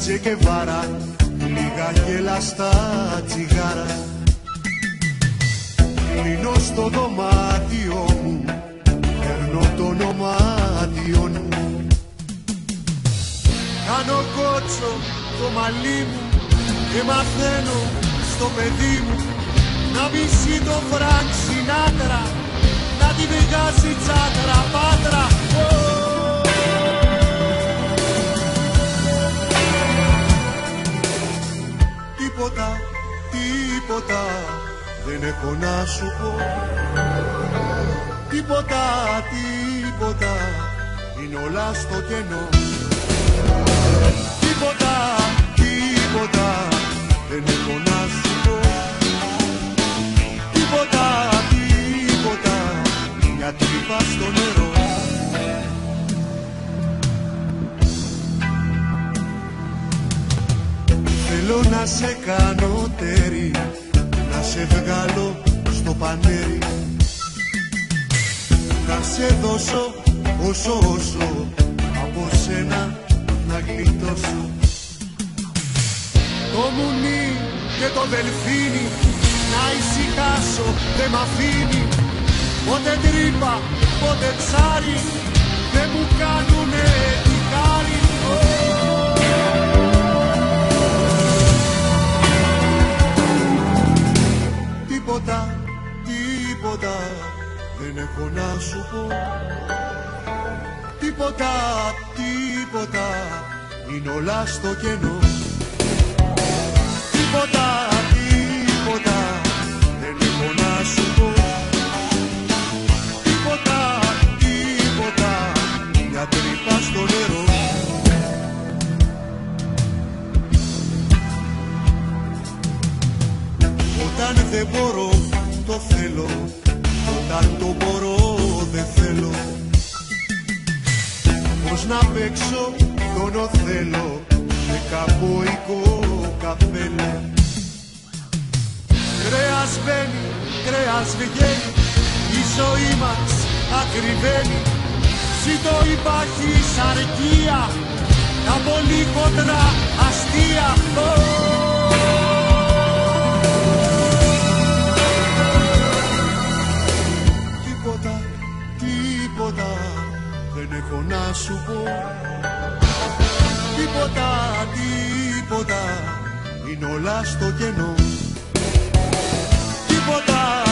Τσεκεβάρα, λίγα γελαστά τσιγάρα. Κλείνω στο δωμάτιο μου, παίρνω το ονομάτιο μου. Κάνω κότσο το μαλλί μου και μαθαίνω στο παιδί μου να μισεί το Φρανκ Σινάτρα, να τη βγάζει τσάτρα πάτρα. Τίποτα, τίποτα δεν έχω να σου πω. Τίποτα, τίποτα είναι όλα στο κενό. Τίποτα, τίποτα δεν έχω να σου πω. Τίποτα, τίποτα μια τρύπα στο νερό. Θέλω να σε κάνω τέρι, να σε βγάλω στο πανέρι, να σε δώσω όσο από σένα να γλιτώσω. Το μουνί και το δελφίνι να ησυχάσω δεν μ' αφήνει. Πότε τρύπα, πότε τσάρι δεν μου κάνουνε τη χάρη. Τίποτα, τίποτα δεν έχω να σου πω. Τίποτα, τίποτα είναι όλα στο κενό. Τίποτα, τίποτα δεν έχω να σου πω. Τίποτα, τίποτα μια τρύπα στο νερό. Όταν δεν μπορώ το θέλω, όταν το μπορώ δεν θέλω. Πώς να παίξω τον Οθέλο με καμποϊκό καπέλο. Κρέας μπαίνει, κρέας βγαίνει, η ζωή μας ακριβένει. Ζήτω υπάρχει σαρκία, τα πολύ χοντρά αστεία. Τίποτα, τίποτα δεν έχω να σου πω. Τίποτα, τίποτα είναι όλα στο κενό. Τίποτα.